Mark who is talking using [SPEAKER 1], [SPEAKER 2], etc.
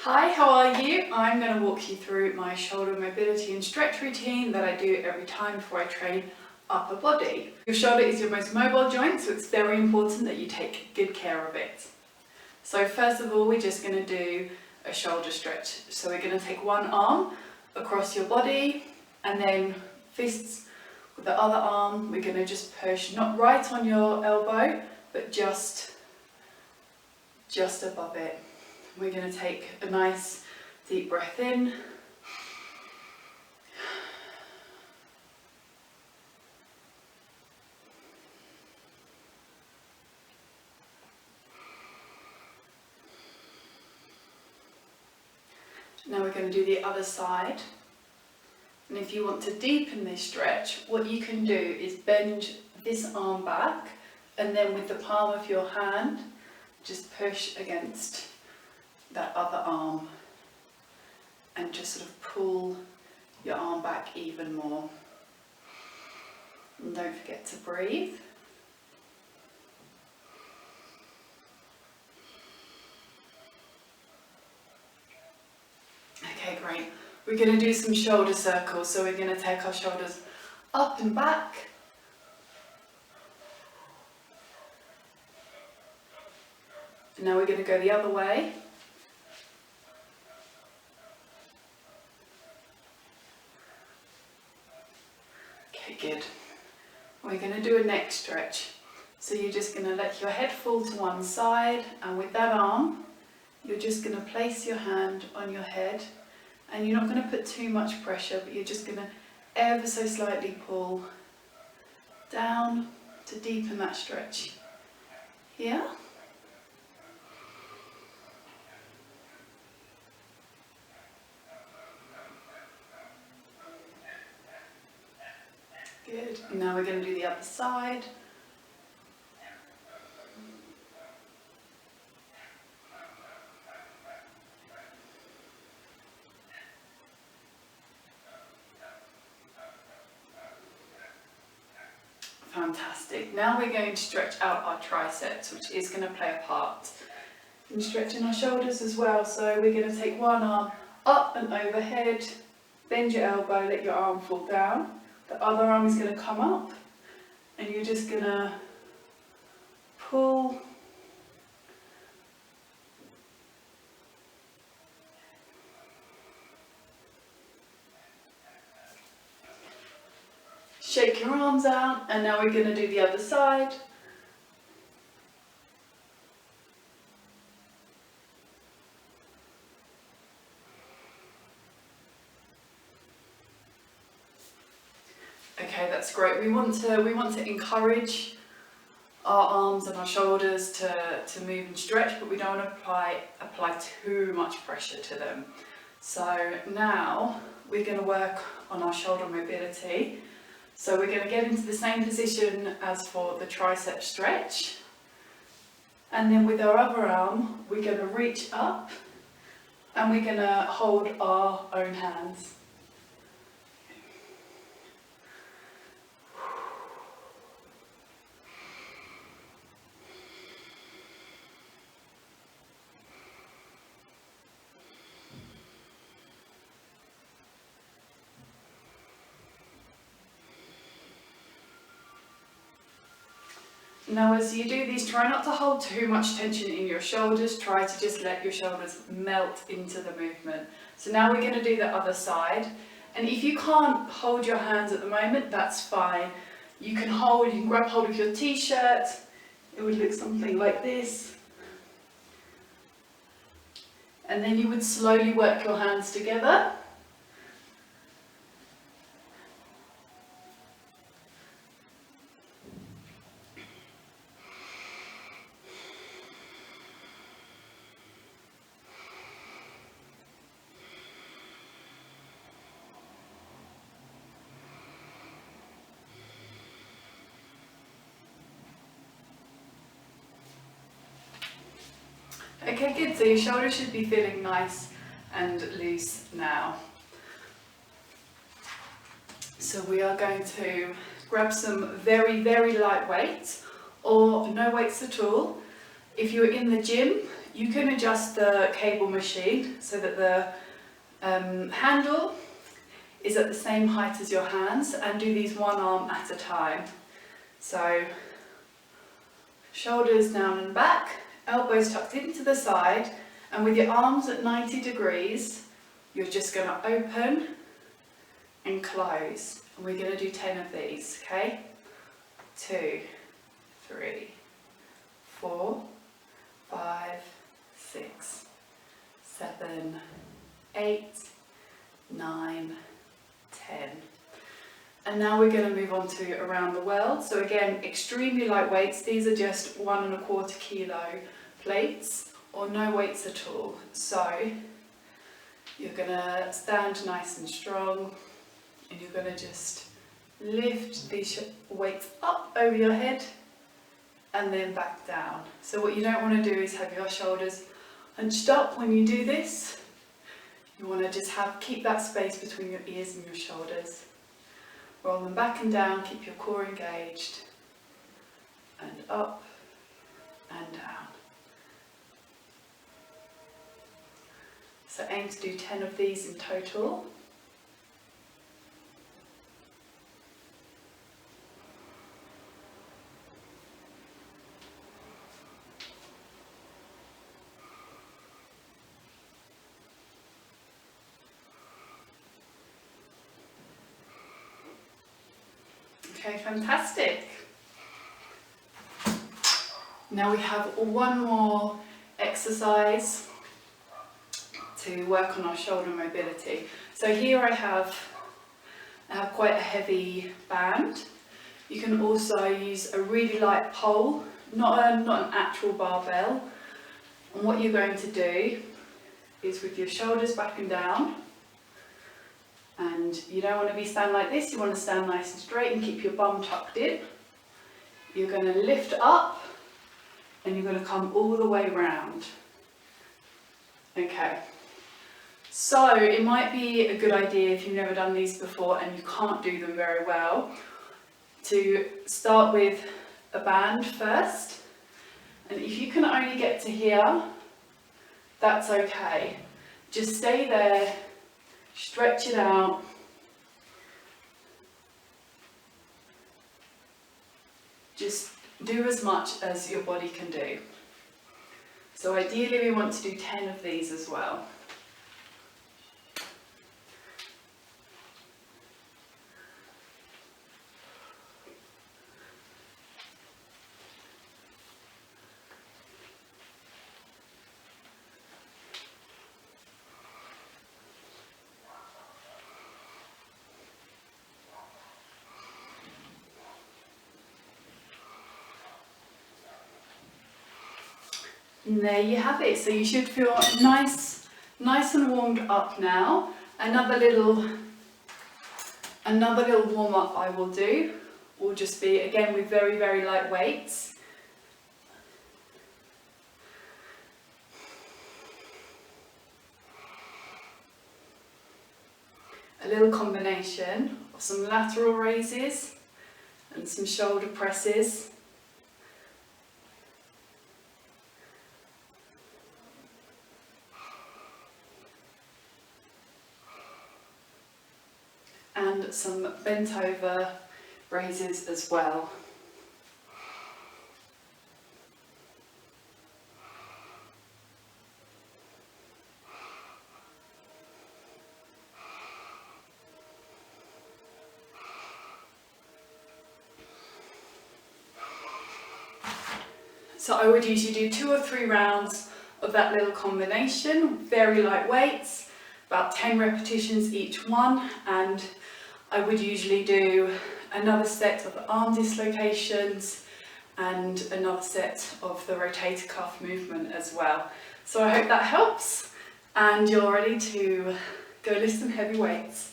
[SPEAKER 1] Hi, how are you? I'm going to walk you through my shoulder mobility and stretch routine that I do every time before I train upper body. Your shoulder is your most mobile joint, so it's very important that you take good care of it. So first of all, we're just going to do a shoulder stretch. So we're going to take one arm across your body and then fists with the other arm. We're going to just push, not right on your elbow, but just above it. We're going to take a nice deep breath in. Now we're going to do the other side. And if you want to deepen this stretch, what you can do is bend this arm back and then with the palm of your hand, just push against that other arm and just sort of pull your arm back even more. And don't forget to breathe. Okay, great. We're going to do some shoulder circles, so we're going to take our shoulders up and back. And now we're going to go the other way. Okay, good. We're going to do a neck stretch. So you're just going to let your head fall to one side, and with that arm, you're just going to place your hand on your head, and you're not going to put too much pressure, but you're just going to ever so slightly pull down to deepen that stretch. Here. Good. Now we're going to do the other side. Fantastic. Now we're going to stretch out our triceps, which is going to play a part in stretching our shoulders as well. So we're going to take one arm up and overhead, bend your elbow, let your arm fall down. The other arm is going to come up and you're just going to pull. Shake your arms out, and now we're going to do the other side. Okay, that's great. We want to encourage our arms and our shoulders to move and stretch, but we don't want to apply too much pressure to them. So now we're going to work on our shoulder mobility. So we're going to get into the same position as for the tricep stretch. And then with our other arm, we're going to reach up and we're going to hold our own hands. Now as you do these, try not to hold too much tension in your shoulders, try to just let your shoulders melt into the movement. So now we're going to do the other side, and if you can't hold your hands at the moment, that's fine. You can grab hold of your t-shirt, it would look something like this. And then you would slowly work your hands together. Okay, good. So your shoulders should be feeling nice and loose now. So we are going to grab some very, very light weights or no weights at all. If you're in the gym, You can adjust the cable machine so that the handle is at the same height as your hands, and do these one arm at a time. So shoulders down and back, elbows tucked into the side, and with your arms at 90 degrees, you're just going to open and close. And we're going to do 10 of these, okay? 2, 3, 4, 5, 6, 7, 8, 9, 10. And now we're going to move on to around the world. So again, extremely light weights. These are just 1 1/4 kilo plates, or no weights at all. So you're going to stand nice and strong, and you're going to just lift these weights up over your head and then back down. So what you don't want to do is have your shoulders hunched up when you do this. You want to just keep that space between your ears and your shoulders. Roll them back and down, keep your core engaged, and up and down. So aim to do 10 of these in total. Okay, fantastic. Now we have one more exercise to work on our shoulder mobility. So here I have quite a heavy band. You can also use a really light pole, not an actual barbell. And what you're going to do is, with your shoulders back and down, and you don't want to be standing like this, you want to stand nice and straight and keep your bum tucked in. You're going to lift up and you're going to come all the way round. Okay, so it might be a good idea, if you've never done these before and you can't do them very well, to start with a band first. And if you can only get to here, that's okay. Just stay there. Stretch it out. Just do as much as your body can do. So ideally we want to do 10 of these as well. And there you have it. So you should feel nice and warmed up now. Another little warm up I will do will just be, again, with very, very light weights. A little combination of some lateral raises and some shoulder presses. And some bent over raises as well. So I would usually do 2 or 3 rounds of that little combination, very light weights, about 10 repetitions each one, and I would usually do another set of the arm dislocations and another set of the rotator cuff movement as well. So I hope that helps and you're ready to go lift some heavy weights.